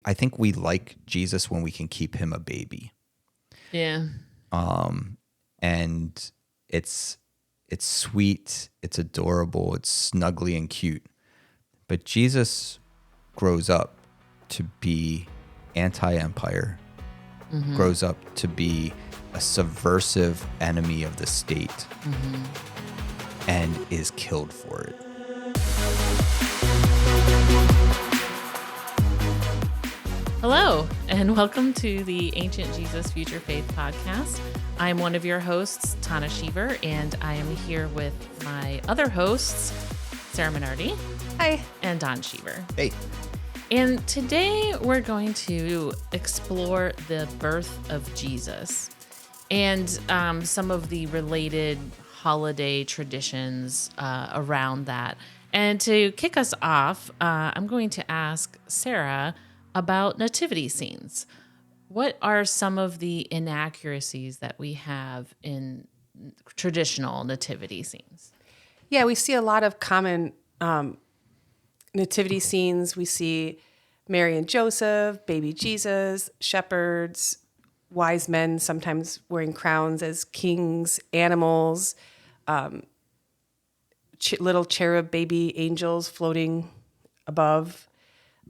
I think we like Jesus when we can keep him a baby. Yeah. And it's sweet, it's adorable, it's snuggly and cute. But Jesus grows up to be anti-empire, grows up to be a subversive enemy of the state, and is killed for it. Hello, and welcome to the Ancient Jesus Future Faith podcast. I'm one of your hosts, Tana Sheaver, and I am here with my other hosts, Sarah Minardi. Hi. And Don Sheaver. Hey. And today we're going to explore the birth of Jesus and some of the related holiday traditions around that. And to kick us off, I'm going to ask Sarah about nativity scenes. What are some of the inaccuracies that we have in traditional nativity scenes? Yeah, we see a lot of common nativity scenes. We see Mary and Joseph, baby Jesus, shepherds, wise men sometimes wearing crowns as kings, animals, little cherub baby angels floating above.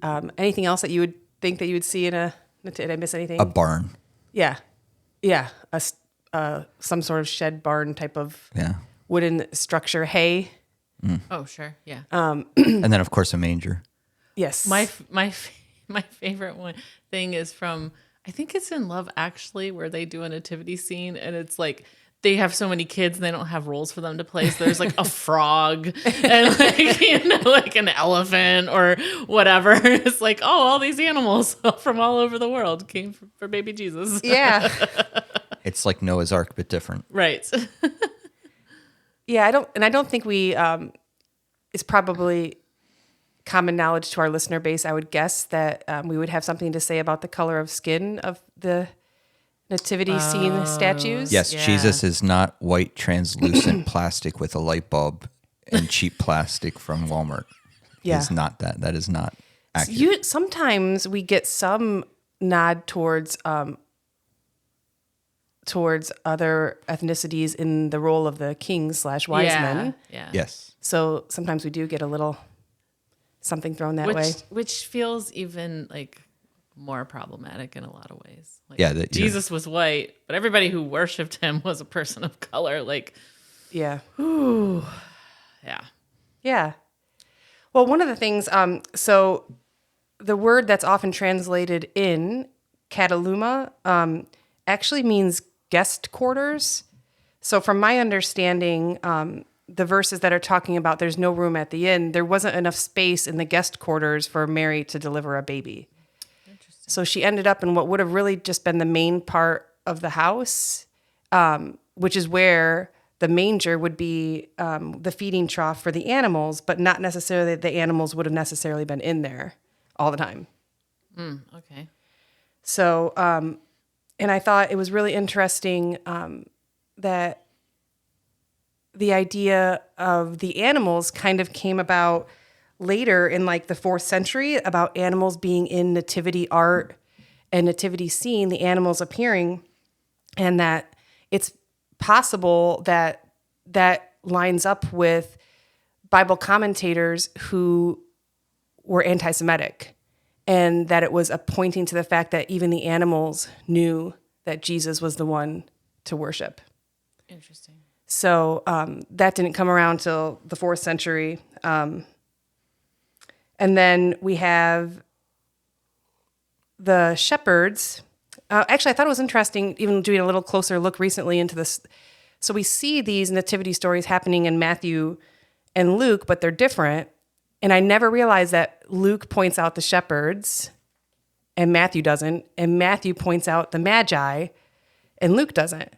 Anything else that you would think that you would see in a? Did I miss anything? A barn. Yeah. Some sort of shed barn type of wooden structure. Hay. Oh, sure, yeah. And then, of course, a manger. Yes. My favorite one thing is from, I think it's in Love Actually, where they do a nativity scene, and it's like they have so many kids and they don't have roles for them to play. So there's like a frog and like, like an elephant or whatever. It's like, oh, all these animals from all over the world came for baby Jesus. Yeah. It's like Noah's Ark, but different. Right. Yeah, I don't think we, it's probably common knowledge to our listener base, I would guess, that we would have something to say about the color of skin of the nativity scene statues. Yes, Yeah. Jesus is not white translucent plastic with a light bulb and cheap plastic from Walmart. Yeah. He's not that. That is not accurate. Sometimes we get some nod towards other ethnicities in the role of the kings / wise men. Yeah. Yes. So sometimes we do get a little something thrown that way. Which feels even like more problematic in a lot of ways. Like, Yeah, Jesus was white, but everybody who worshipped him was a person of color. Like, Yeah. ooh, yeah. Yeah. Well, one of the things, so the word that's often translated in kataluma actually means guest quarters. So from my understanding, the verses that are talking about there's no room at the inn, there wasn't enough space in the guest quarters for Mary to deliver a baby. So she ended up in what would have really just been the main part of the house, which is where the manger would be the feeding trough for the animals, but not necessarily the animals would have necessarily been in there all the time. Okay. So, and I thought it was really interesting that the idea of the animals kind of came about later in like the 4th century, about animals being in nativity art and nativity scene, the animals appearing, and that it's possible that that lines up with Bible commentators who were anti-Semitic, and that it was pointing to the fact that even the animals knew that Jesus was the one to worship. Interesting. So that didn't come around till the 4th century. And then we have the shepherds. Actually, I thought it was interesting, even doing a little closer look recently into this. So we see these nativity stories happening in Matthew and Luke, but they're different. And I never realized that Luke points out the shepherds and Matthew doesn't. And Matthew points out the magi and Luke doesn't.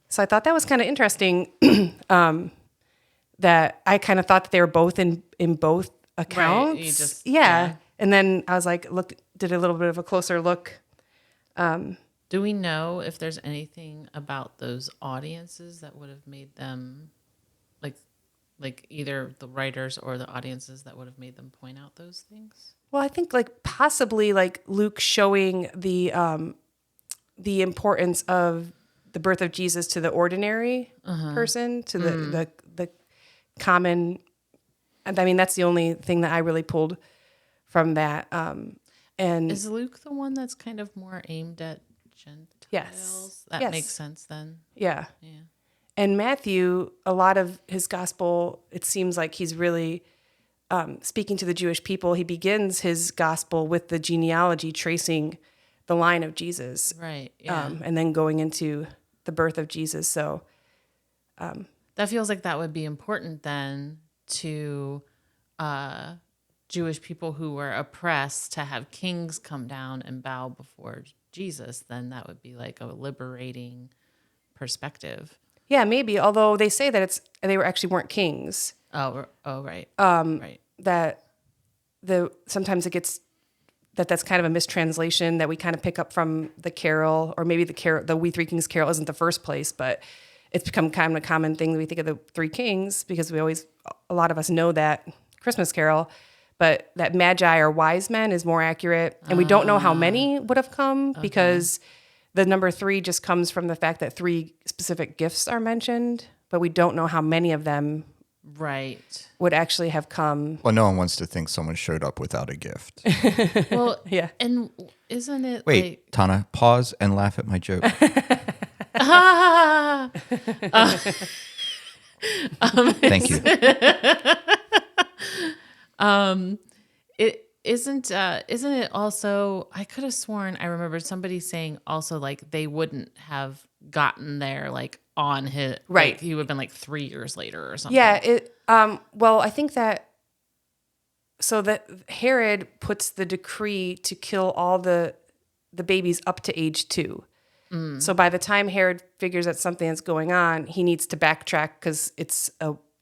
So I thought that was kind of interesting, that I kind of thought that they were both in both accounts. Right, yeah. And then I was like, did a little bit of a closer look. Do we know if there's anything about those audiences that would have made them, like either the writers or the audiences that would have made them point out those things? Well, I think like possibly like Luke showing the importance of the birth of Jesus to the ordinary person, to the common. And I mean, that's the only thing that I really pulled from that. And Is Luke the one that's kind of more aimed at Gentiles? Yes. That Yes. makes sense then. yeah. Yeah. And Matthew, a lot of his gospel, it seems like he's really speaking to the Jewish people. He begins his gospel with the genealogy tracing the line of Jesus. Right. Yeah. And then going into the birth of Jesus. So That feels like that would be important then to Jewish people who were oppressed to have kings come down and bow before Jesus. Then that would be like a liberating perspective. yeah, maybe. Although they say that they weren't kings. Oh, right. Right. That sometimes it gets that's kind of a mistranslation that we kind of pick up from the carol, or maybe the We Three Kings carol isn't the first place, but it's become kind of a common thing that we think of the three kings because a lot of us know that Christmas carol, but that magi or wise men is more accurate. And we don't know how many would have come because the number 3 just comes from the fact that 3 specific gifts are mentioned, but we don't know how many of them Right. would actually have come. Well, no one wants to think someone showed up without a gift. Well, Yeah. And isn't it Wait, like, Tana, pause and laugh at my joke. Thank you. isn't it also, I could have sworn I remember somebody saying also like they wouldn't have gotten there like on his Right. like, he would have been like 3 years later or something. Yeah, well, I think that Herod puts the decree to kill all the babies up to age 2. So by the time Herod figures out something that's going on, he needs to backtrack because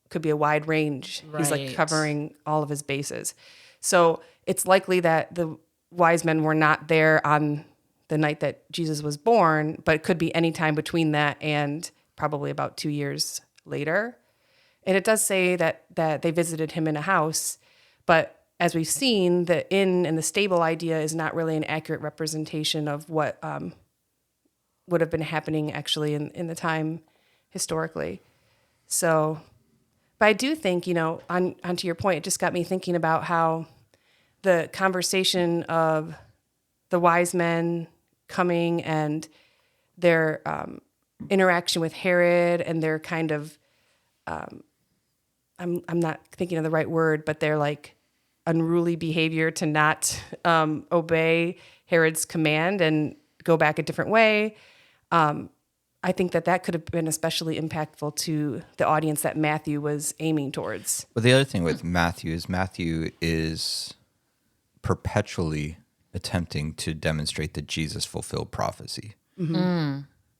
could be a wide range. He's like Right. covering all of his bases. So it's likely that the wise men were not there on the night that Jesus was born, but it could be any time between that and probably about 2 years later. And it does say that they visited him in a house, but as we've seen, the inn and the stable idea is not really an accurate representation of what would have been happening actually in the time historically. So, but I do think, onto your point, it just got me thinking about how the conversation of the wise men coming and their interaction with Herod and their kind of, I'm not thinking of the right word, but their like unruly behavior to not obey Herod's command and go back a different way. I think that could have been especially impactful to the audience that Matthew was aiming towards. But the other thing with Matthew is perpetually attempting to demonstrate that Jesus fulfilled prophecy.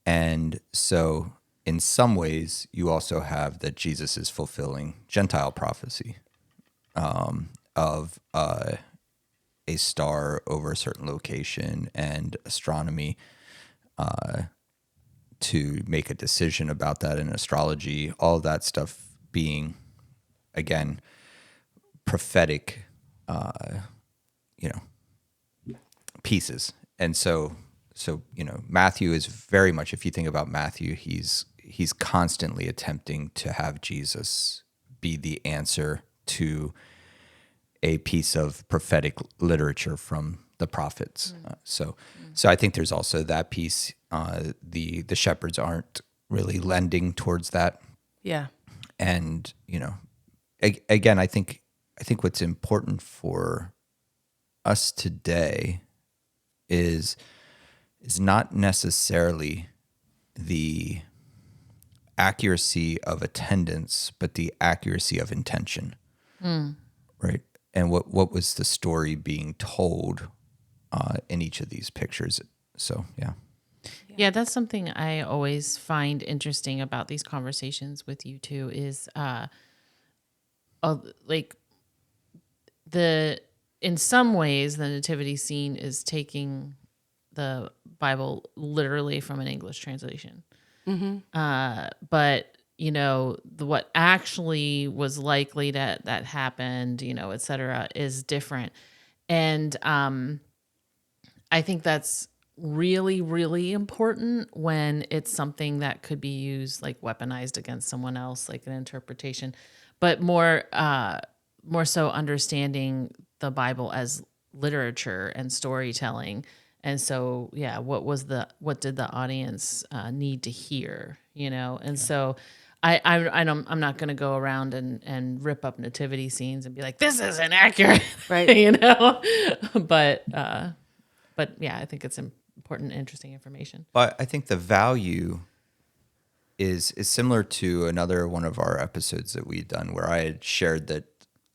And so in some ways, you also have that Jesus is fulfilling Gentile prophecy of a star over a certain location and astronomy to make a decision about that in astrology, all of that stuff being, again, prophetic, pieces. And so, Matthew is very much, if you think about Matthew, he's constantly attempting to have Jesus be the answer to a piece of prophetic literature from the prophets. So I think there's also that piece. The shepherds aren't really lending towards that. Yeah. And, again, I think what's important for us today is not necessarily the accuracy of attendance, but the accuracy of intention. Right? And what was the story being told in each of these pictures? So, yeah. Yeah, that's something I always find interesting about these conversations with you two is in some ways the nativity scene is taking the Bible literally from an English translation. But what actually was likely that happened, et cetera, is different. And I think that's really, really important when it's something that could be used, like weaponized against someone else, like an interpretation, but more so understanding the Bible as literature and storytelling. And so, yeah, what did the audience need to hear, And so I'm not going to go around and rip up nativity scenes and be like, this is inaccurate, Right. But yeah, I think it's important, interesting information. But I think the value is similar to another one of our episodes that we'd done where I had shared that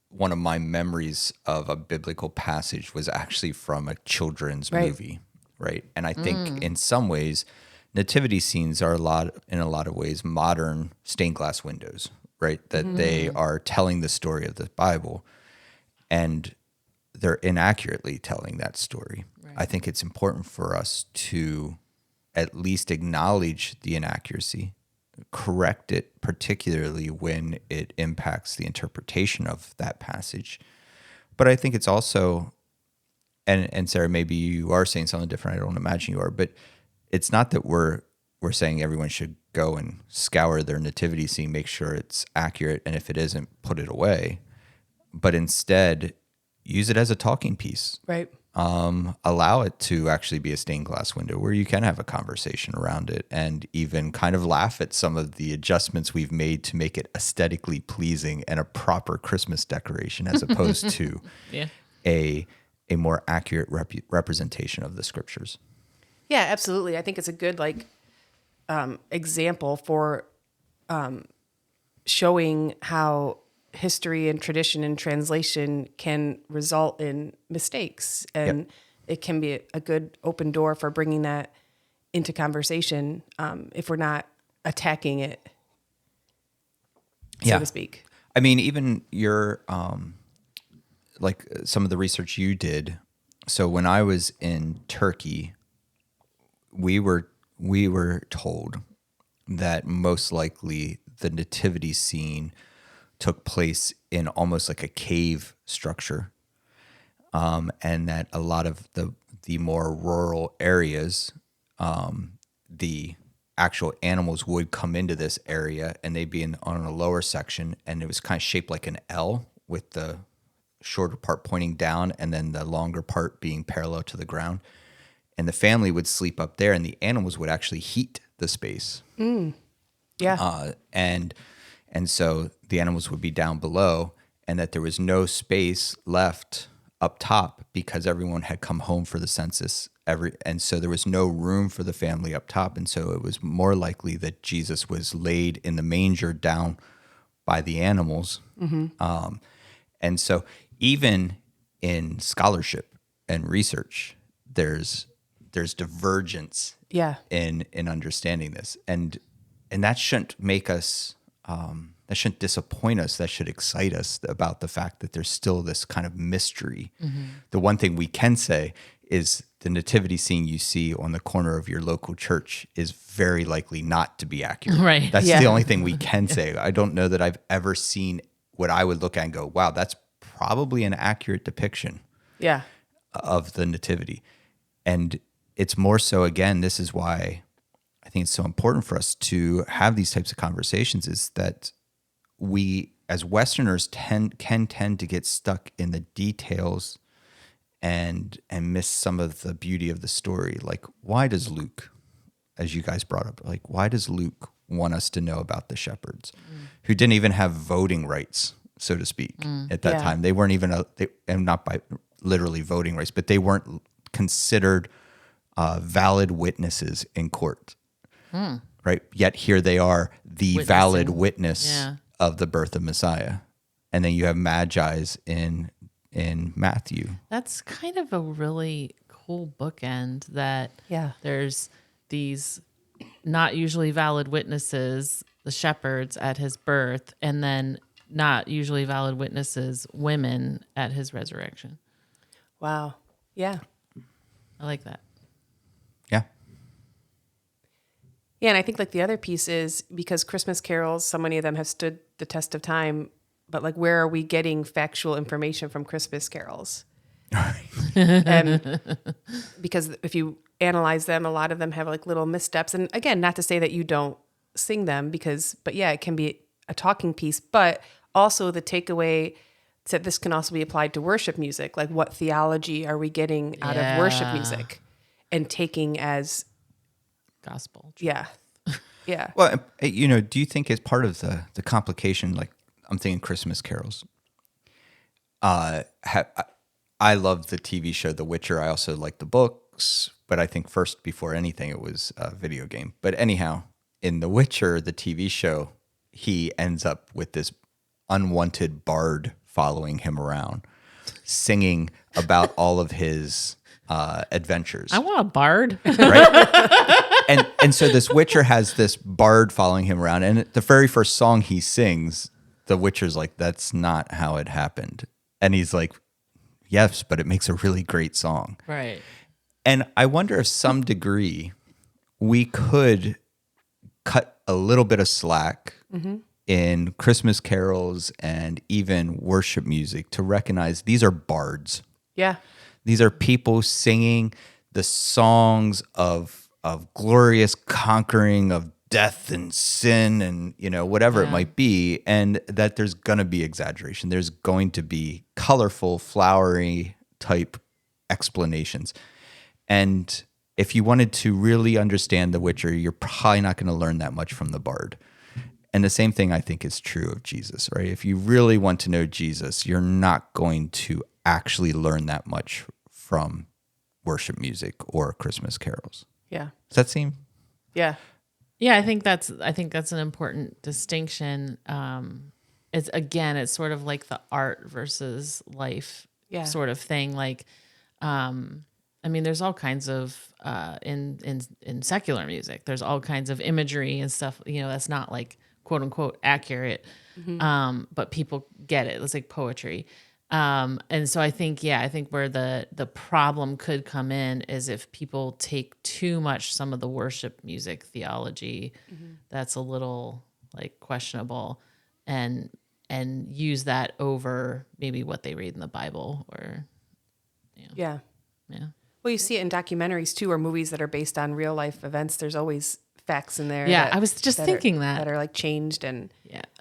one of my memories of a biblical passage was actually from a children's movie, right? And I think in some ways, nativity scenes are in a lot of ways modern stained glass windows, right? That they are telling the story of the Bible, and they're inaccurately telling that story. Right. I think it's important for us to at least acknowledge the inaccuracy, correct it, particularly when it impacts the interpretation of that passage. But I think it's also, and Sarah, maybe you are saying something different. I don't imagine you are, but it's not that we're saying everyone should go and scour their nativity scene, make sure it's accurate, and if it isn't, put it away. But instead, use it as a talking piece. Right. Allow it to actually be a stained glass window where you can have a conversation around it and even kind of laugh at some of the adjustments we've made to make it aesthetically pleasing and a proper Christmas decoration as opposed to a more accurate representation of the scriptures. Yeah, absolutely. I think it's a good example for showing how history and tradition and translation can result in mistakes, and it can be a good open door for bringing that into conversation if we're not attacking it, so to speak. I mean, even your like some of the research you did. So when I was in Turkey, we were told that most likely the nativity scene took place in almost like a cave structure, and that a lot of the more rural areas, the actual animals would come into this area and they'd be on a lower section, and it was kind of shaped like an L with the shorter part pointing down and then the longer part being parallel to the ground. And the family would sleep up there, and the animals would actually heat the space. Yeah. And so the animals would be down below, and that there was no space left up top because everyone had come home for the census. And so there was no room for the family up top. And so it was more likely that Jesus was laid in the manger down by the animals. And so even in scholarship and research, there's divergence in understanding this. And that shouldn't make us, that shouldn't disappoint us. That should excite us about the fact that there's still this kind of mystery. The one thing we can say is the nativity scene you see on the corner of your local church is very likely not to be accurate. Right. That's the only thing we can say. I don't know that I've ever seen what I would look at and go, wow, that's probably an accurate depiction of the nativity. And it's more so, again, this is why I think it's so important for us to have these types of conversations, is that we as Westerners can tend to get stuck in the details and miss some of the beauty of the story. Like, why does Luke, as you guys brought up, like, why does Luke want us to know about the shepherds who didn't even have voting rights, so to speak, at that time? They weren't even, and not by literally voting rights, but they weren't considered valid witnesses in court, right? Yet here they are, the valid witness of the birth of Messiah. And then you have Magi's in Matthew. That's kind of a really cool bookend that there's these not usually valid witnesses, the shepherds at his birth, and then not usually valid witnesses, women at his resurrection. Wow. Yeah. I like that. Yeah. Yeah, and I think like the other piece is because Christmas carols, so many of them have stood the test of time, but like where are we getting factual information from Christmas carols? And because if you analyze them, a lot of them have like little missteps. And again, not to say that you don't sing them but yeah, it can be a talking piece, but also the takeaway that this can also be applied to worship music. Like, what theology are we getting out of worship music and taking as Gospel. yeah. Yeah. Well, do you think as part of the complication, like I'm thinking Christmas carols, I love the TV show The Witcher. I also like the books, but I think first, before anything, it was a video game. But anyhow, in The Witcher, the TV show, he ends up with this unwanted bard following him around, singing about all of his adventures. I want a bard. Right? And so this Witcher has this bard following him around, and the very first song he sings, the Witcher's like, "That's not how it happened," and he's like, "Yes, but it makes a really great song." Right. And I wonder if some degree we could cut a little bit of slack in Christmas carols and even worship music to recognize these are bards. Yeah. These are people singing the songs of glorious conquering of death and sin and whatever it might be, and that there's going to be exaggeration. There's going to be colorful, flowery type explanations. And if you wanted to really understand The Witcher, you're probably not going to learn that much from the bard. And the same thing I think is true of Jesus, right? If you really want to know Jesus, you're not going to actually learn that much from worship music or Christmas carols. Yeah. Does that seem? Yeah. Yeah, I think that's an important distinction. It's sort of like the art versus life sort of thing. Like, there's all kinds of in secular music. There's all kinds of imagery and stuff. That's not like quote unquote accurate, but people get it. It's like poetry. And so I think where the problem could come in is if people take too much some of the worship music theology, that's a little like questionable, and use that over maybe what they read in the Bible or, Yeah. yeah. Well, you see it in documentaries too, or movies that are based on real life events. There's always facts in there. Yeah, I was just thinking that are like changed and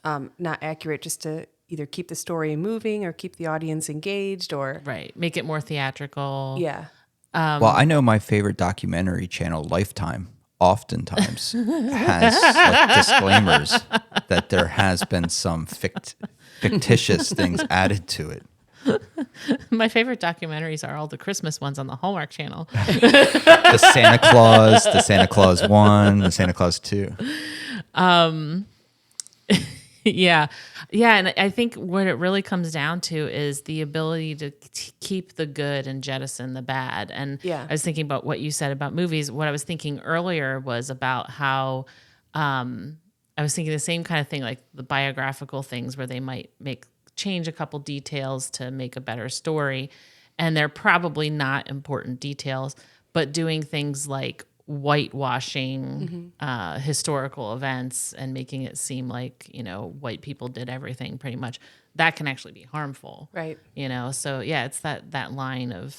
not accurate, just to either keep the story moving or keep the audience engaged, or make it more theatrical. Yeah. Well, I know my favorite documentary channel, Lifetime, oftentimes has like disclaimers that there has been some fictitious things added to it. My favorite documentaries are all the Christmas ones on the Hallmark Channel. The Santa Claus 1, the Santa Claus 2. Yeah. And I think what it really comes down to is the ability to keep the good and jettison the bad. And I was thinking about what you said about movies. What I was thinking earlier was about how I was thinking the same kind of thing, like the biographical things where they might change a couple details to make a better story. And they're probably not important details, but doing things like whitewashing historical events and making it seem like, white people did everything pretty much, that can actually be harmful. Right. So yeah, it's that line of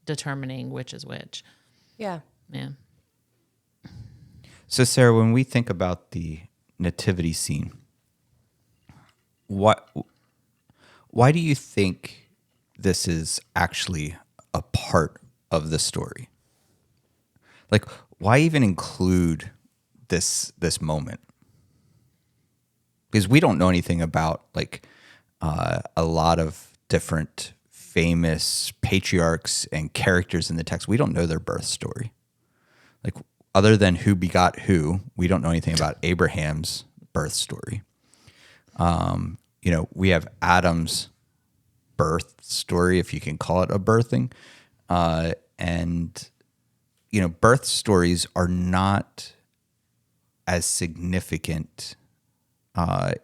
determining which is which. Yeah. Yeah. So Sarah, when we think about the nativity scene, why do you think this is actually a part of the story? Like, why even include this moment? Because we don't know anything about like a lot of different famous patriarchs and characters in the text. We don't know their birth story. Like, other than who begot who, we don't know anything about Abraham's birth story. We have Adam's birth story, if you can call it a birthing. And birth stories are not as significant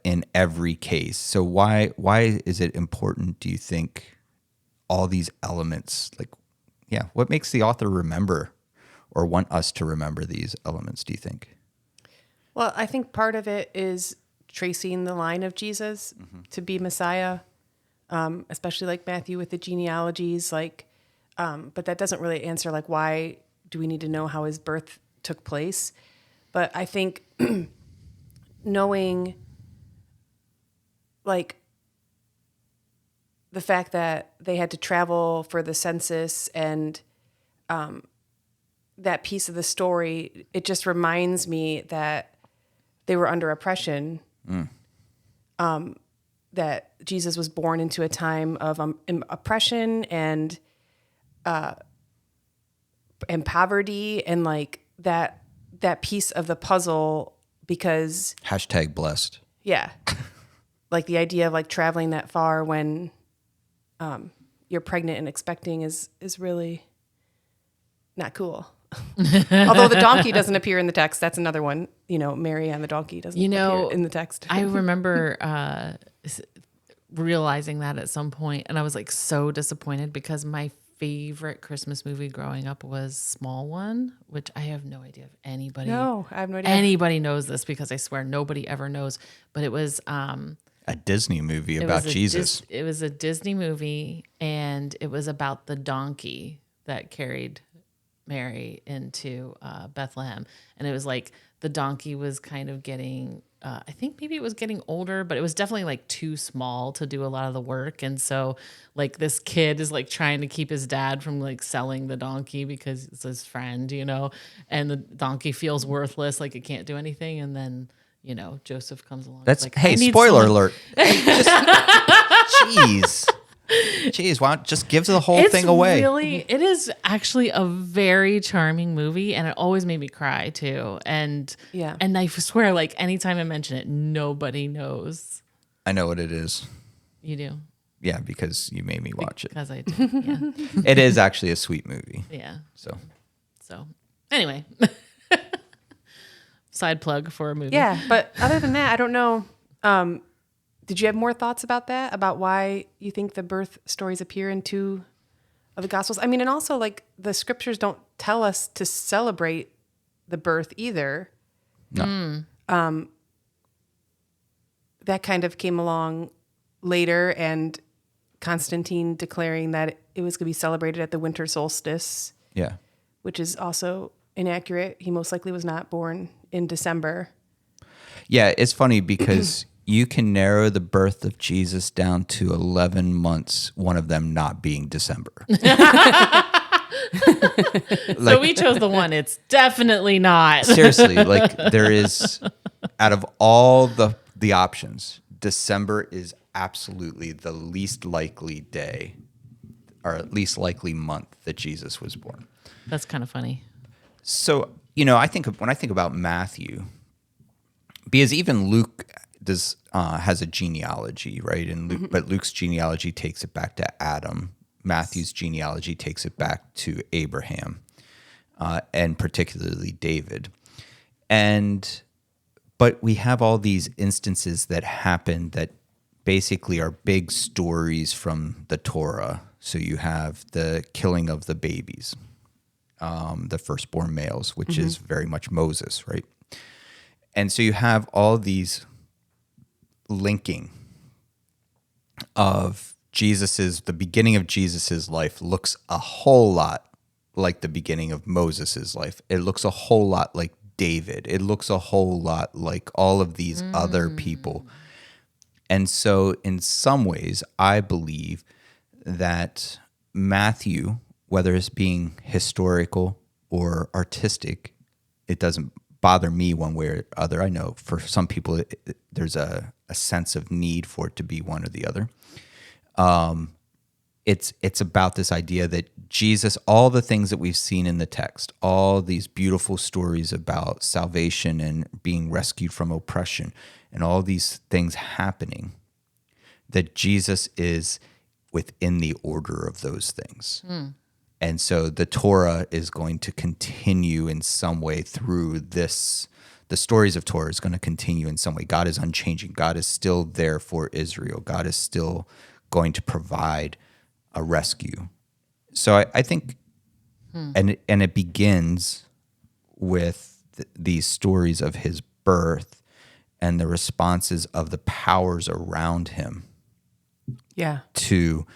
in every case. So why is it important, do you think, all these elements? What makes the author remember or want us to remember these elements, do you think? Well, I think part of it is tracing the line of Jesus to be Messiah, especially like Matthew with the genealogies. Like, but that doesn't really answer like why do we need to know how his birth took place. But I think knowing like the fact that they had to travel for the census and that piece of the story, it just reminds me that they were under oppression. That Jesus was born into a time of oppression and poverty, and like that piece of the puzzle, because Hashtag blessed. yeah, like the idea of like traveling that far when you're pregnant and expecting is really not cool. Although the donkey doesn't appear in the text. That's another one. Mary on the donkey doesn't appear in the text. I remember realizing that at some point, and I was like so disappointed because my favorite Christmas movie growing up was Small One, which I have no idea if anybody. No, I have no idea. Anybody knows this, because I swear nobody ever knows. But it was A Disney movie about Jesus. It was a Disney movie, and it was about the donkey that carried Mary into Bethlehem. And it was like the donkey was kind of getting, I think maybe it was getting older, but it was definitely like too small to do a lot of the work. And so like this kid is like trying to keep his dad from like selling the donkey because it's his friend, and the donkey feels worthless, like it can't do anything. And then, Joseph comes along. That's like, hey, spoiler alert. Jeez. Jeez, why don't just give the whole thing away? It is actually a very charming movie, and it always made me cry too. And yeah, and I swear, like anytime I mention it, nobody knows. I know what it is. You do? Yeah, because you made me watch it. Because I do. Yeah. It is actually a sweet movie. Yeah. So anyway, side plug for a movie. yeah. But other than that, I don't know. Did you have more thoughts about that? About why you think the birth stories appear in two of the Gospels? I mean, and also like the scriptures don't tell us to celebrate the birth either. No. That kind of came along later, and Constantine declaring that it was going to be celebrated at the winter solstice. Yeah. Which is also inaccurate. He most likely was not born in December. Yeah, it's funny because you can narrow the birth of Jesus down to 11 months, one of them not being December. So we chose the one it's definitely not. Seriously, like there is, out of all the options, December is absolutely the least likely day, or least likely month that Jesus was born. That's kind of funny. So, when I think about Matthew, because even Luke has a genealogy, right? And but Luke's genealogy takes it back to Adam. Matthew's genealogy takes it back to Abraham, and particularly David. But we have all these instances that happen that basically are big stories from the Torah. So you have the killing of the babies, the firstborn males, which is very much Moses, right? And so you have all these linking of the beginning of Jesus's life looks a whole lot like the beginning of Moses's life. It looks a whole lot like David. It looks a whole lot like all of these other people. And so in some ways, I believe that Matthew, whether it's being historical or artistic, it doesn't bother me one way or other. I know for some people, there's a sense of need for it to be one or the other. It's about this idea that Jesus, all the things that we've seen in the text, all these beautiful stories about salvation and being rescued from oppression and all these things happening, that Jesus is within the order of those things. And so the Torah is going to continue in some way through this. The stories of Torah is going to continue in some way. God is unchanging. God is still there for Israel. God is still going to provide a rescue. So I think, and it begins with these stories of his birth and the responses of the powers around him Yeah. to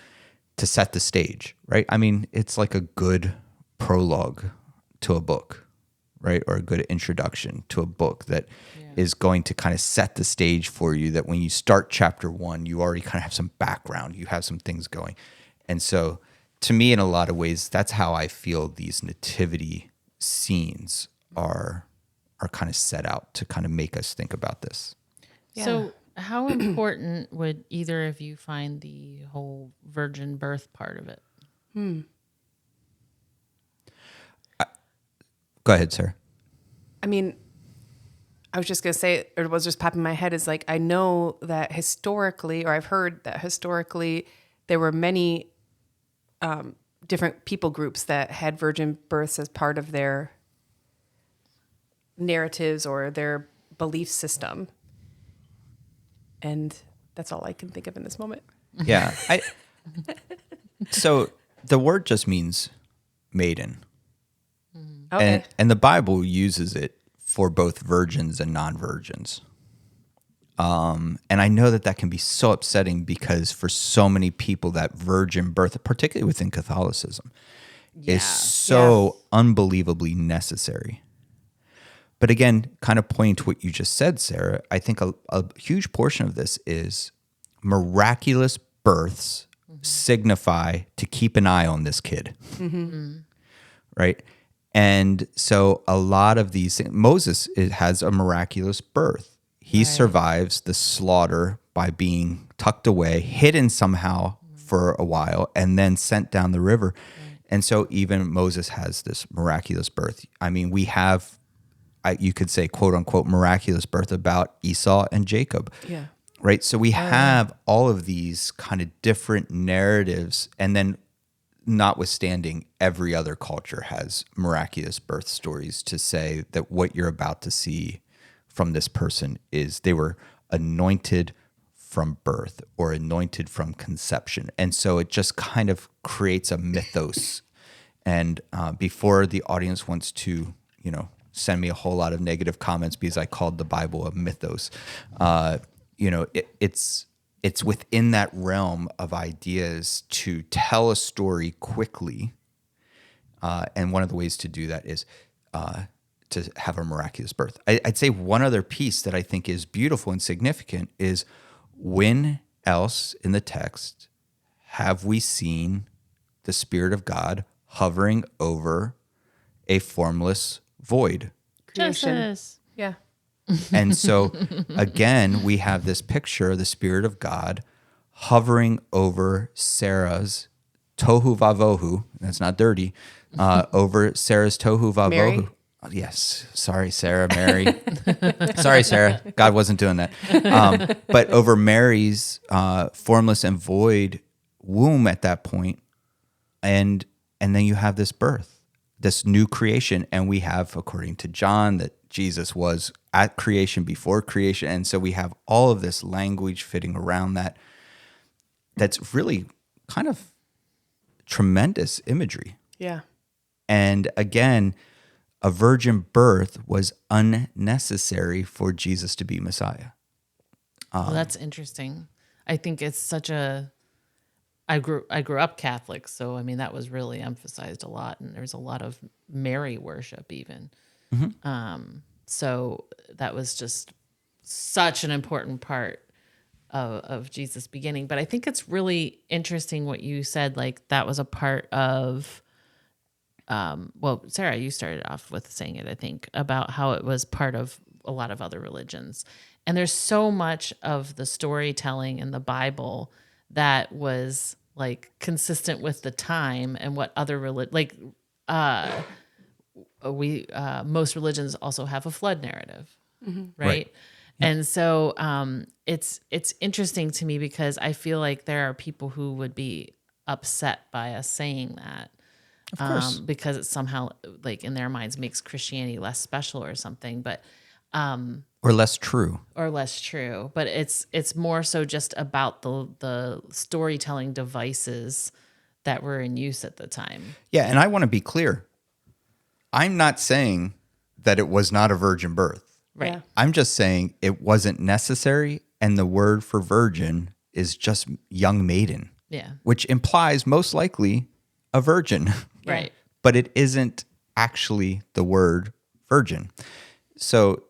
to set the stage, right? I mean, it's like a good prologue to a book, right? Or a good introduction to a book that is going to kind of set the stage for you, that when you start chapter 1, you already kind of have some background, you have some things going. And so to me, in a lot of ways, that's how I feel these nativity scenes are kind of set out to kind of make us think about this. Yeah. So how important would either of you find the whole virgin birth part of it? Go ahead, Sarah. I mean, I was just going to say, or what was just popping in my head is like, I know that historically, or I've heard that historically, there were many different people groups that had virgin births as part of their narratives or their belief system. And that's all I can think of in this moment. Yeah. So the word just means maiden. Okay. And the Bible uses it for both virgins and non-virgins. And I know that can be so upsetting, because for so many people that virgin birth, particularly within Catholicism, is so unbelievably necessary. But again, kind of pointing to what you just said, Sarah, I think a huge portion of this is miraculous births signify to keep an eye on this kid, right? And so a lot of these things, Moses has a miraculous birth. He survives the slaughter by being tucked away, hidden somehow for a while, and then sent down the river. And so even Moses has this miraculous birth. I mean, we have, you could say, quote unquote, miraculous birth about Esau and Jacob. Yeah. Right. So we have all of these kind of different narratives. And then, notwithstanding, every other culture has miraculous birth stories to say that what you're about to see from this person is they were anointed from birth or anointed from conception. And so it just kind of creates a mythos. And before the audience wants to, send me a whole lot of negative comments because I called the Bible a mythos, it's within that realm of ideas to tell a story quickly. And one of the ways to do that is to have a miraculous birth. I'd say one other piece that I think is beautiful and significant is, when else in the text have we seen the Spirit of God hovering over a formless void? Creation. Genesis. Yeah. And so, again, we have this picture of the Spirit of God hovering over Sarah's tohu vavohu. That's not dirty. Over Sarah's tohu vavohu. Mary? Yes. Sorry, Sarah, Mary. Sorry, Sarah. God wasn't doing that. But over Mary's formless and void womb at that point. And then you have this birth, this new creation. And we have, according to John, that Jesus was at creation, before creation. And so we have all of this language fitting around that. That's really kind of tremendous imagery. Yeah. And again, a virgin birth was unnecessary for Jesus to be Messiah. Well, that's interesting. I think it's such a. I grew up Catholic, so I mean that was really emphasized a lot, and there's a lot of Mary worship even. So that was just such an important part of Jesus' beginning. But I think it's really interesting what you said. Like that was a part of. Well, Sarah, you started off with saying it, I think, about how it was part of a lot of other religions. And there's so much of the storytelling in the Bible that was like consistent with the time and what other most religions also have a flood narrative, right? And so it's interesting to me because I feel like there are people who would be upset by us saying that. Of course. Because it somehow, like in their minds, makes Christianity less special or something, but Or less true. But it's more so just about the storytelling devices that were in use at the time. Yeah, and I want to be clear. I'm not saying that it was not a virgin birth. Right. Yeah. I'm just saying it wasn't necessary, and the word for virgin is just young maiden. Yeah. which implies most likely a virgin. Right. But it isn't actually the word virgin. So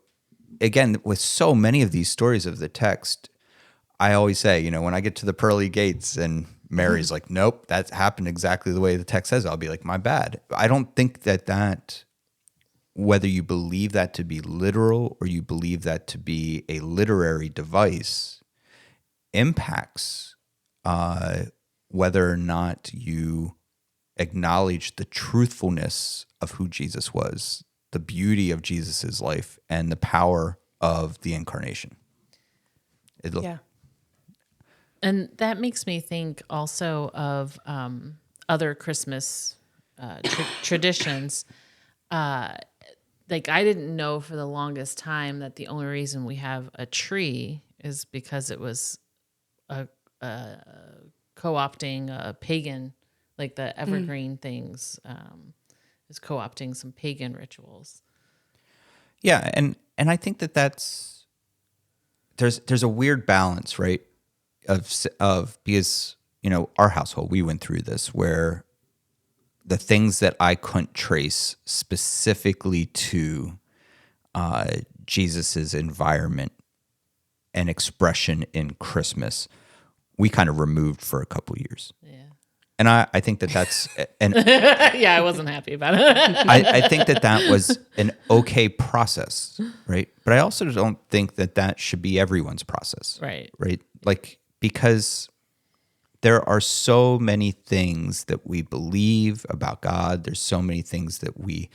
again, with so many of these stories of the text, I always say, you know, when I get to the pearly gates and Mary's like, nope, that happened exactly the way the text says, I'll be like, my bad. I don't think that whether you believe that to be literal or you believe that to be a literary device impacts whether or not you acknowledge the truthfulness of who Jesus was, the beauty of Jesus's life, and the power of the incarnation. Yeah. And that makes me think also of other Christmas traditions. Like I didn't know for the longest time that the only reason we have a tree is because it was co-opting a pagan, like the evergreen things, is co-opting some pagan rituals. Yeah, and I think that's there's a weird balance, right? Of because you know our household we went through this where the things that I couldn't trace specifically to Jesus's environment and expression in Christmas, we kind of removed for a couple years. Yeah. And I think that's an Yeah, I wasn't happy about it. I think that was an okay process, right? But I also don't think that should be everyone's process, Right. Right? Like because there are so many things that we believe about God. There's so many things that we,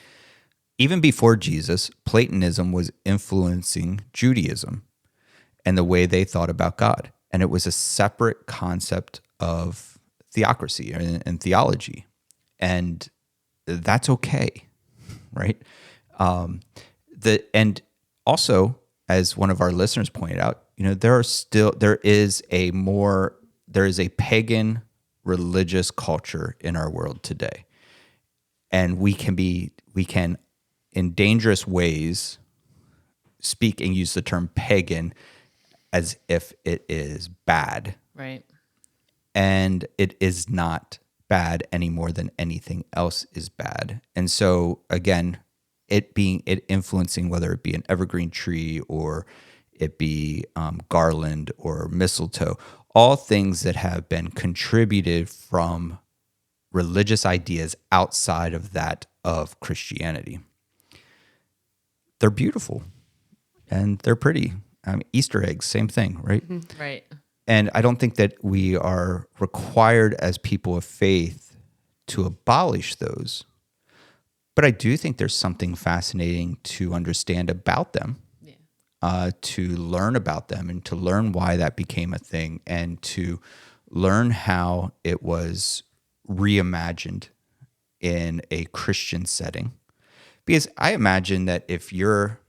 even before Jesus, Platonism was influencing Judaism and the way they thought about God. And it was a separate concept of theocracy and theology. And that's okay, right? And also, as one of our listeners pointed out, you know, there is a pagan religious culture in our world today. And we can in dangerous ways speak and use the term pagan as if it is bad. Right. And it is not bad any more than anything else is bad. And so again, it influencing whether it be an evergreen tree or it be garland or mistletoe, all things that have been contributed from religious ideas outside of that of Christianity. They're beautiful and they're pretty. Easter eggs, same thing, right? Mm-hmm. Right. And I don't think that we are required as people of faith to abolish those. But I do think there's something fascinating to understand about them, to learn about them and to learn why that became a thing and to learn how it was reimagined in a Christian setting. Because I imagine that if you're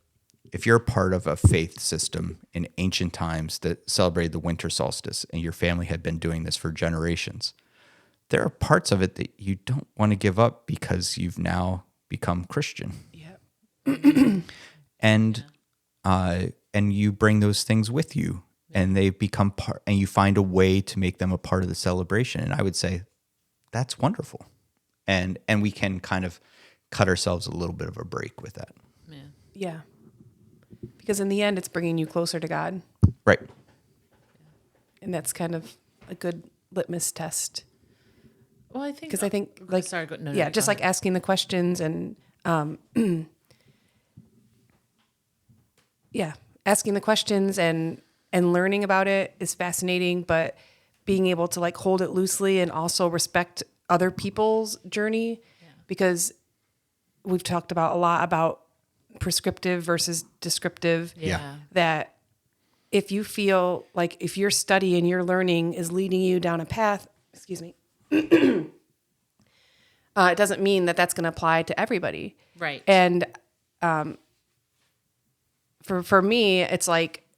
part of a faith system in ancient times that celebrated the winter solstice and your family had been doing this for generations, there are parts of it that you don't want to give up because you've now become Christian. Yeah. And you bring those things with you and they become part, and you find a way to make them a part of the celebration. And I would say that's wonderful. And we can kind of cut ourselves a little bit of a break with that. Yeah. Yeah. Because in the end, it's bringing you closer to God. Right. And that's kind of a good litmus test. Well, I think Because I think, like, sorry, no, yeah, no, just go like ahead. asking the questions and, yeah, asking the questions and learning about it is fascinating, but being able to like hold it loosely and also respect other people's journey, because we've talked about a lot about prescriptive versus descriptive. Yeah. That if you feel like if your study and your learning is leading you down a path, excuse me, it doesn't mean that that's going to apply to everybody. Right. And for me, it's like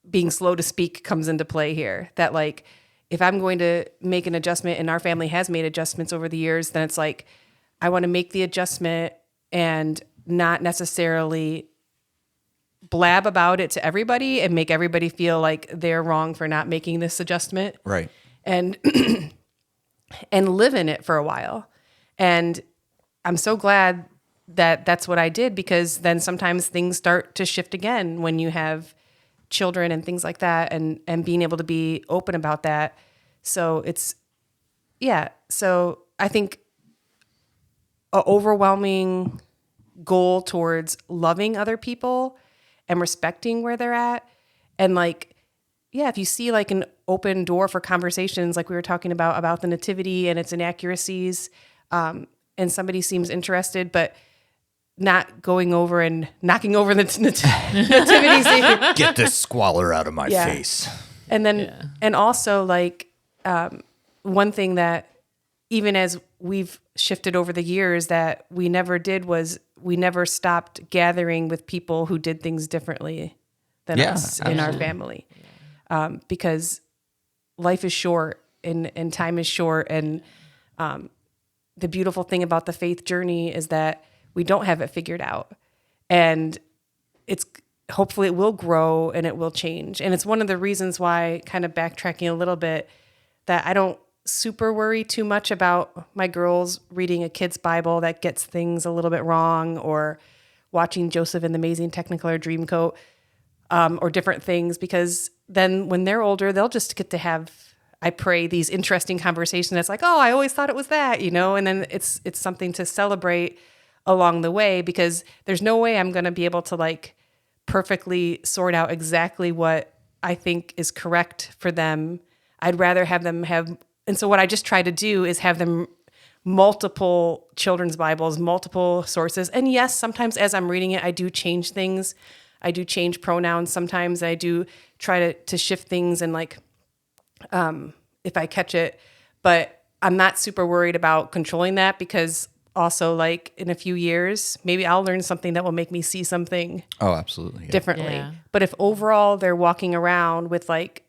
being slow to speak comes into play here. That like, if I'm going to make an adjustment, and our family has made adjustments over the years, then it's like, I want to make the adjustment and not necessarily blab about it to everybody and make everybody feel like they're wrong for not making this adjustment. Right. and and live in it for a while. And I'm so glad that that's what I did, because then sometimes things start to shift again when you have children and things like that, and being able to be open about that. So so I think an overwhelming goal towards loving other people and respecting where they're at. And like, yeah, if you see like an open door for conversations, like we were talking about the Nativity and its inaccuracies, and somebody seems interested, but not going over and knocking over the nativity scene. Get this squalor out of my Yeah. face. And then, and also like, one thing that even as we've shifted over the years that we never did was we never stopped gathering with people who did things differently than us in our family. Because life is short and time is short. And the beautiful thing about the faith journey is that we don't have it figured out. And it's hopefully it will grow and it will change. And it's one of the reasons why, kind of backtracking a little bit, that I don't super worry too much about my girls reading a kid's Bible that gets things a little bit wrong, or watching Joseph in the Amazing Technicolor Dreamcoat, or different things, because then when they're older, they'll just get to have, I pray, these interesting conversations. That's like, oh, I always thought it was that, and then it's something to celebrate along the way, because there's no way I'm going to be able to like perfectly sort out exactly what I think is correct for them. I'd rather have them have, and so what I just try to do is have them multiple children's Bibles, multiple sources. And yes, sometimes as I'm reading it, I do change things. I do change pronouns. Sometimes I do try to shift things, and like, if I catch it, but I'm not super worried about controlling that, because also like in a few years, maybe I'll learn something that will make me see something Absolutely. differently. Yeah. But if overall they're walking around with like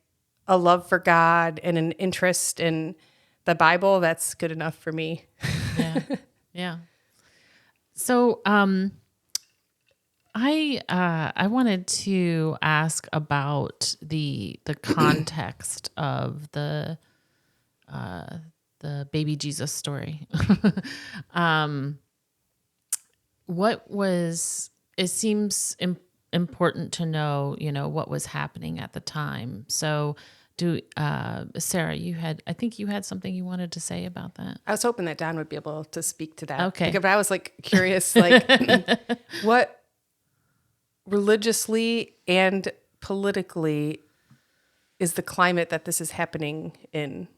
a love for God and an interest in the Bible, that's good enough for me. Yeah. Yeah. So, I wanted to ask about the context of the baby Jesus story. It seems important to know, what was happening at the time. So Sarah, I think you had something you wanted to say about that. I was hoping that Don would be able to speak to that. Okay. But I was like curious, like what religiously and politically is the climate that this is happening in?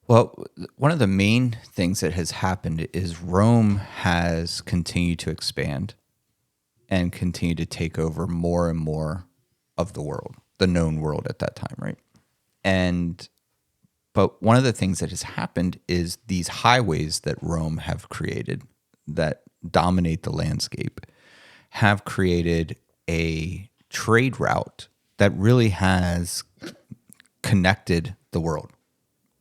Well, one of the main things that has happened is Rome has continued to expand and continue to take over more and more of the world, the known world at that time, right? But one of the things that has happened is these highways that Rome have created that dominate the landscape have created a trade route that really has connected the world.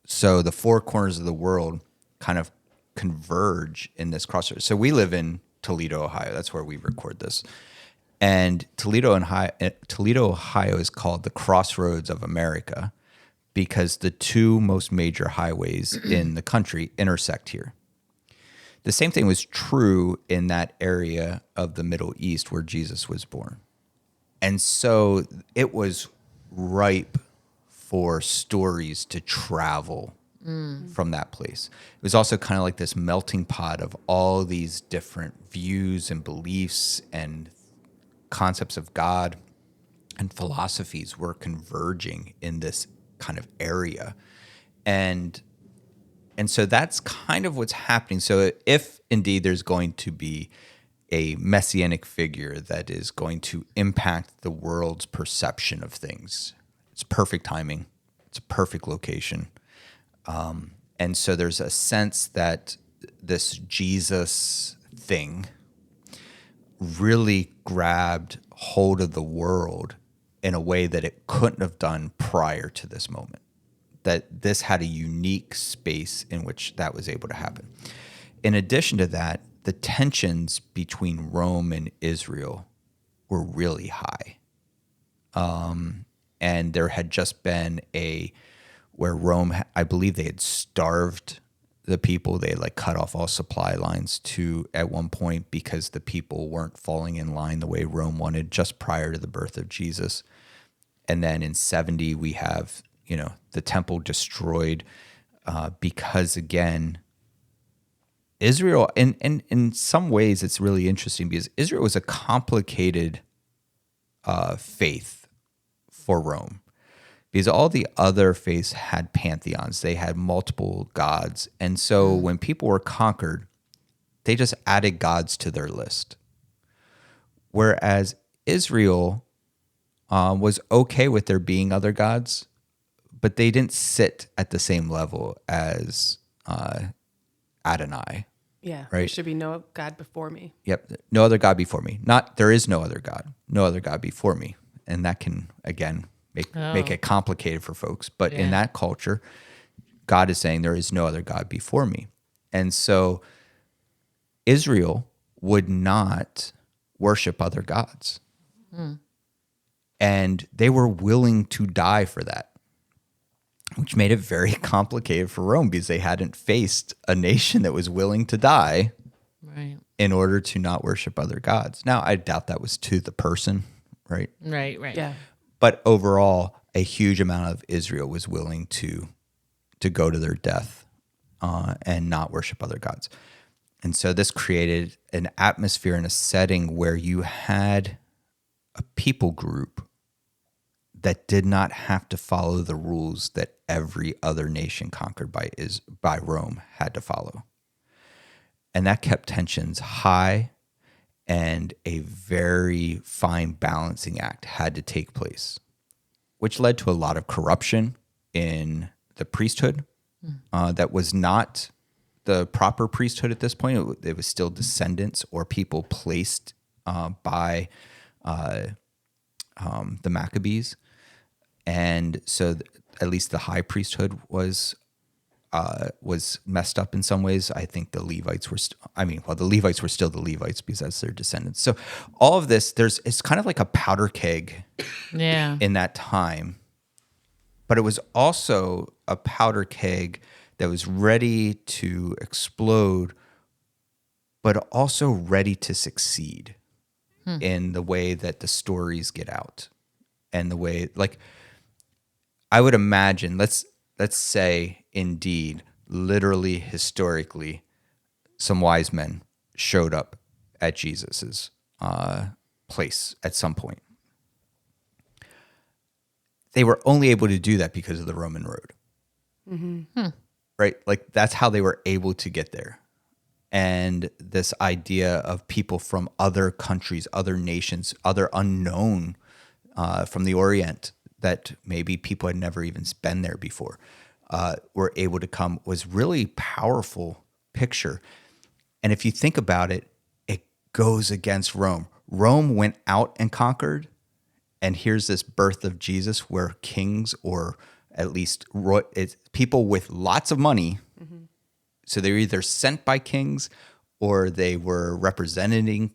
So the four corners of the world kind of converge in this crossroads. So we live in Toledo, Ohio. That's where we record this. And Toledo, Ohio is called the Crossroads of America because the two most major highways in the country intersect here. The same thing was true in that area of the Middle East where Jesus was born. And so it was ripe for stories to travel from that place. It was also kind of like this melting pot of all these different views and beliefs and concepts of God and philosophies were converging in this kind of area. And so that's kind of what's happening. So if indeed there's going to be a messianic figure that is going to impact the world's perception of things, it's perfect timing. It's a perfect location. And so there's a sense that this Jesus thing really grabbed hold of the world in a way that it couldn't have done prior to this moment. That this had a unique space in which that was able to happen. In addition to that, the tensions between Rome and Israel were really high. And there had just been where Rome, I believe they had starved the people. They had like cut off all supply lines to at one point because the people weren't falling in line the way Rome wanted just prior to the birth of Jesus. And then in 70, we have, the temple destroyed because, again, Israel, and in some ways it's really interesting because Israel was a complicated faith for Rome because all the other faiths had pantheons. They had multiple gods. And so when people were conquered, they just added gods to their list. Whereas Israel was okay with there being other gods, but they didn't sit at the same level as Adonai. Yeah. Right. There should be no God before me. Yep. No other God before me. Not there is no other God. No other God before me. And that can, again, make it complicated for folks. But in that culture, God is saying there is no other God before me. And so Israel would not worship other gods. And they were willing to die for that, which made it very complicated for Rome because they hadn't faced a nation that was willing to die in order to not worship other gods. Now, I doubt that was to the person, right? Right. Yeah. But overall, a huge amount of Israel was willing to go to their death and not worship other gods. And so this created an atmosphere and a setting where you had a people group that did not have to follow the rules that every other nation conquered by Rome had to follow. And that kept tensions high, and a very fine balancing act had to take place, which led to a lot of corruption in the priesthood that was not the proper priesthood at this point. It was still descendants or people placed by the Maccabees. And so at least the high priesthood was messed up in some ways. I think the Levites were, the Levites were still the Levites because that's their descendants. So all of this, it's kind of like a powder keg in that time. But it was also a powder keg that was ready to explode, but also ready to succeed in the way that the stories get out. And the way, like, I would imagine, let's say, indeed, literally, historically, some wise men showed up at Jesus's place at some point. They were only able to do that because of the Roman road. Right? Like, that's how they were able to get there. And this idea of people from other countries, other nations, other unknown from the Orient that maybe people had never even been there before, were able to come, was really powerful picture. And if you think about it, it goes against Rome. Rome went out and conquered, and here's this birth of Jesus where kings, or at least people with lots of money, so they were either sent by kings or they were representing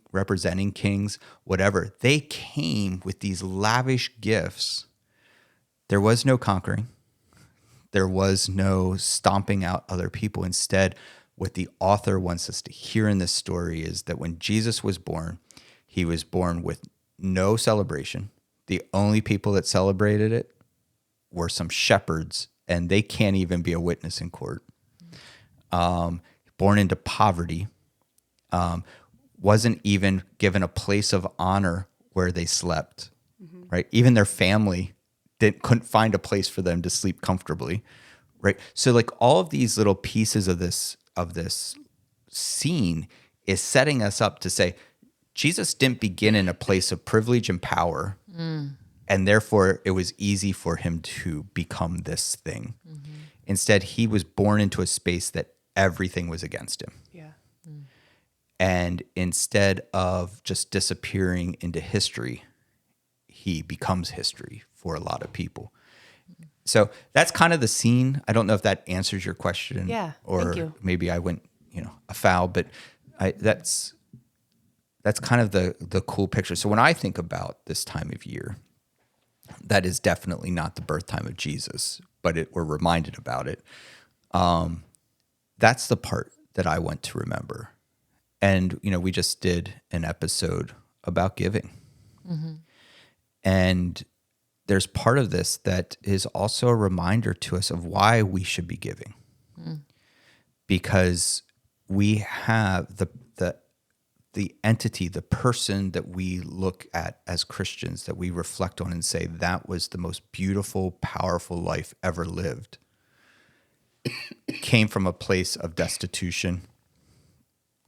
kings, whatever. They came with these lavish gifts. There was no conquering. There was no stomping out other people. Instead, what the author wants us to hear in this story is that when Jesus was born, he was born with no celebration. The only people that celebrated it were some shepherds, and they can't even be a witness in court. Born into poverty, wasn't even given a place of honor where they slept, right? Even their family couldn't find a place for them to sleep comfortably, right? So like all of these little pieces of this scene is setting us up to say, Jesus didn't begin in a place of privilege and power, and therefore it was easy for him to become this thing. Instead, he was born into a space that everything was against him. Yeah. And instead of just disappearing into history, he becomes history for a lot of people. So that's kind of the scene. I don't know if that answers your question. Yeah, or thank you. Maybe I went, afoul, but that's kind of the cool picture. So when I think about this time of year, that is definitely not the birth time of Jesus, but we're reminded about it. That's the part that I want to remember. And, we just did an episode about giving. And there's part of this that is also a reminder to us of why we should be giving. Because we have the entity, the person that we look at as Christians, that we reflect on and say, that was the most beautiful, powerful life ever lived, came from a place of destitution,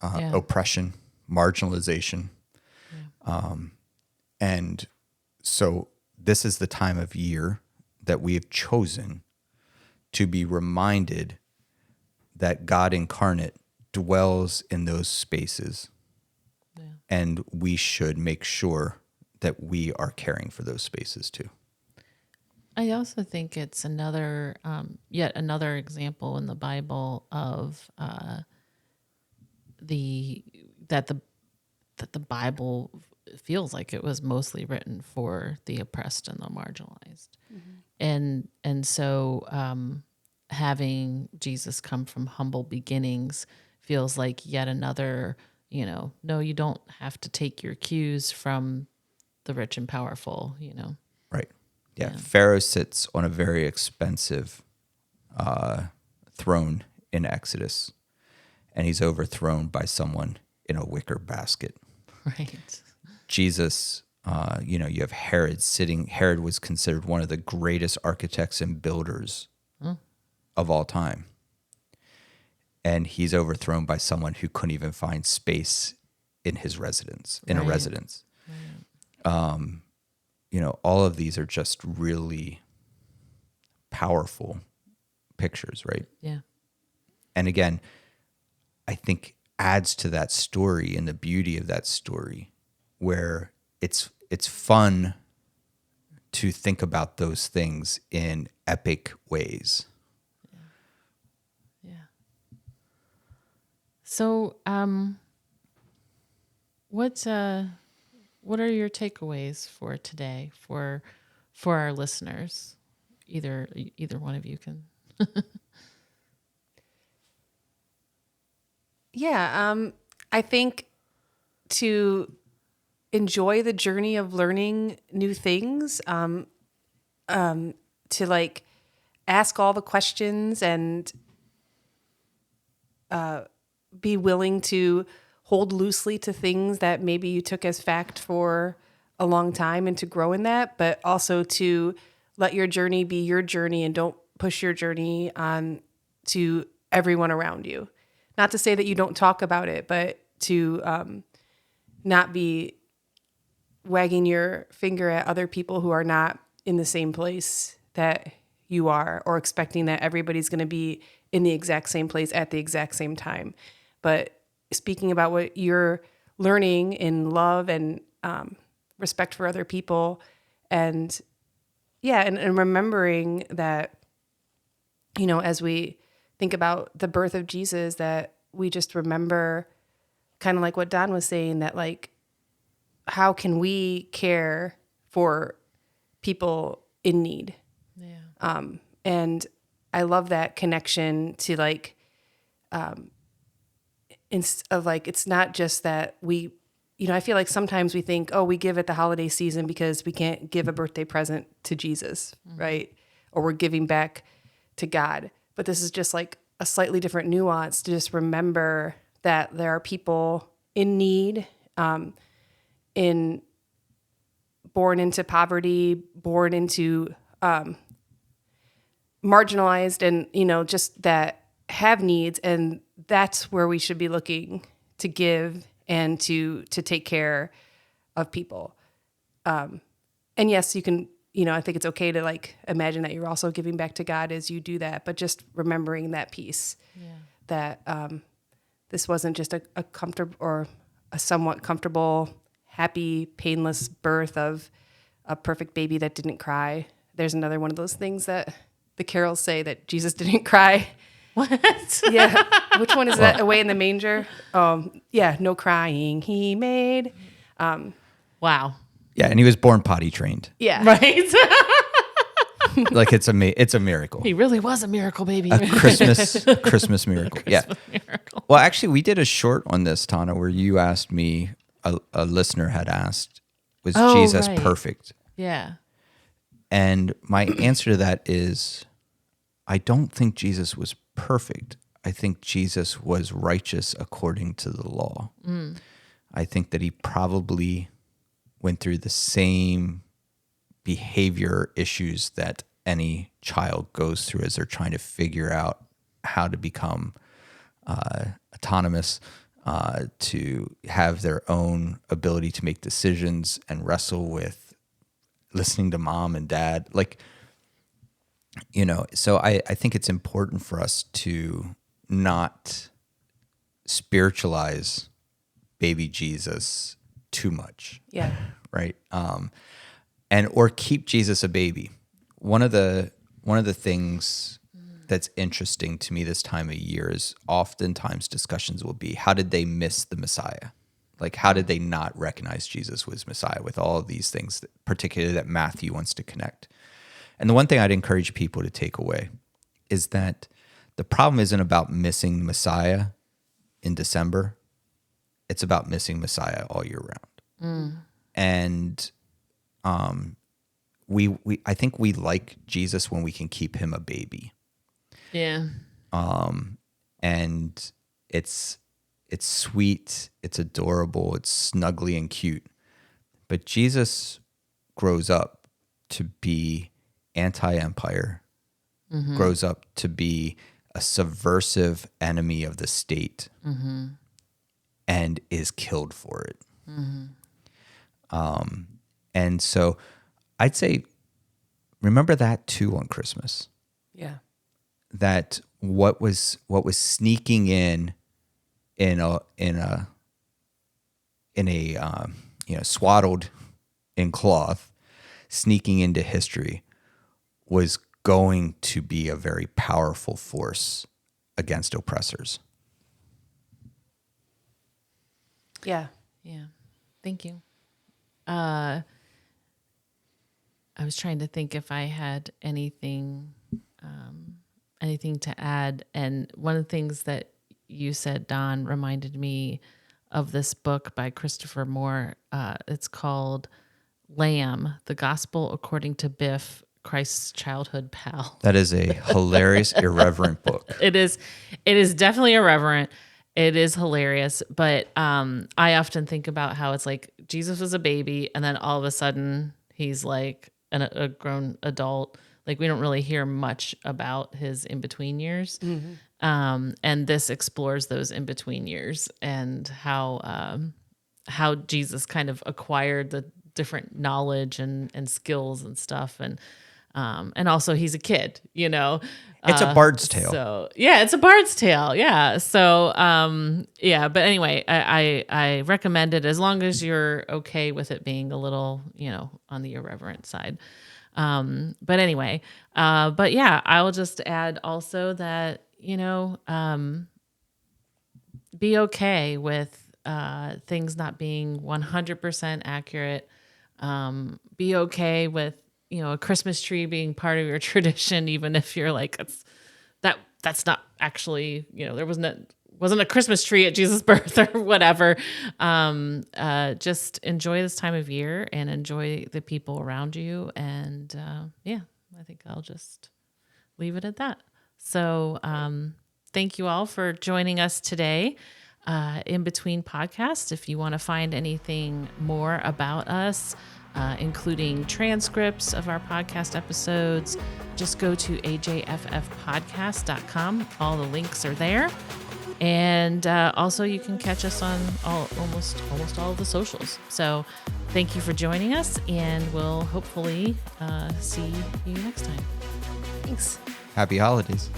oppression, marginalization. And so this is the time of year that we have chosen to be reminded that God incarnate dwells in those spaces. And we should make sure that we are caring for those spaces too. I also think it's yet another example in the Bible of that the Bible feels like it was mostly written for the oppressed and the marginalized, and so having Jesus come from humble beginnings feels like yet another. No, you don't have to take your cues from the rich and powerful. Right. Yeah. Pharaoh sits on a very expensive throne in Exodus, and he's overthrown by someone in a wicker basket. Right. Jesus, you have Herod sitting. Herod was considered one of the greatest architects and builders of all time. And he's overthrown by someone who couldn't even find space in his residence, in a residence. All of these are just really powerful pictures, right? Yeah. And again, I think adds to that story and the beauty of that story, where it's fun to think about those things in epic ways. So, what are your takeaways for today for our listeners? Either one of you can. I think to enjoy the journey of learning new things, to ask all the questions and be willing to hold loosely to things that maybe you took as fact for a long time and to grow in that, but also to let your journey be your journey and don't push your journey on to everyone around you. Not to say that you don't talk about it, but to not be wagging your finger at other people who are not in the same place that you are, or expecting that everybody's going to be in the exact same place at the exact same time. But speaking about what you're learning in love and respect for other people, and remembering that, as we think about the birth of Jesus, that we just remember, kind of like what Don was saying, that how can we care for people in need? Yeah. And I love that connection to it's not just that we, I feel like sometimes we think, oh, we give at the holiday season because we can't give a birthday present to Jesus, right? Or we're giving back to God. But this is just a slightly different nuance to just remember that there are people in need, born into poverty, born into marginalized, and just that have needs, and that's where we should be looking to give and to take care of people. And yes, you can, I think it's okay to imagine that you're also giving back to God as you do that, but just remembering that piece, that this wasn't just a comfortable or a somewhat comfortable, happy, painless birth of a perfect baby that didn't cry. There's another one of those things that the carols say, that Jesus didn't cry. What? Yeah. Which one is that? Away in the manger? No crying he made. Wow. Yeah, and he was born potty trained. Yeah. Right. Like it's a miracle. He really was a miracle baby. A Christmas miracle. Yeah. Miracle. Well, actually, we did a short on this, Tana, where you asked me, a listener had asked, was Jesus right. perfect? Yeah. And my answer to that is, I don't think Jesus was perfect. I think Jesus was righteous according to the law. I think that he probably went through the same behavior issues that any child goes through as they're trying to figure out how to become autonomous, to have their own ability to make decisions and wrestle with listening to mom and dad. Like, so I think it's important for us to not spiritualize baby Jesus too much. Yeah. Right. Or keep Jesus a baby. One of the things that's interesting to me this time of year is oftentimes discussions will be, how did they miss the Messiah? Like, how did they not recognize Jesus was Messiah with all of these things, particularly that Matthew wants to connect? And the one thing I'd encourage people to take away is that the problem isn't about missing Messiah in December. It's about missing Messiah all year round. And I think we like Jesus when we can keep him a baby. Yeah. And it's sweet, it's adorable, it's snuggly and cute. But Jesus grows up to be anti-empire, grows up to be a subversive enemy of the state, and is killed for it. And so I'd say, remember that too on Christmas. Yeah. That what was sneaking in a swaddled in cloth, sneaking into history, was going to be a very powerful force against oppressors. Yeah. Yeah. Thank you. I was trying to think if I had anything to add. And one of the things that you said, Don, reminded me of this book by Christopher Moore. It's called Lamb, The Gospel According to Biff, Christ's Childhood Pal. That is a hilarious, irreverent book. It is definitely irreverent. It is hilarious. But I often think about how it's like Jesus was a baby and then all of a sudden he's like a grown adult. Like, we don't really hear much about his in-between years. And this explores those in-between years and how Jesus kind of acquired the different knowledge and skills and stuff. And also he's a kid, It's a bard's tale. So yeah, it's a bard's tale. Yeah. So, but anyway, I recommend it as long as you're okay with it being a little, on the irreverent side. But anyway, but yeah, I will just add also that, be okay with, things not being 100% accurate. Be okay with, a Christmas tree being part of your tradition, even if you're like, that's not actually, there wasn't a Christmas tree at Jesus' birth or whatever. Just enjoy this time of year and enjoy the people around you. And I think I'll just leave it at that. So thank you all for joining us today. In Between Podcast. If you want to find anything more about us, including transcripts of our podcast episodes, just go to ajffpodcast.com. All the links are there. And also you can catch us on almost all of the socials. So thank you for joining us, and we'll hopefully see you next time. Thanks. Happy holidays.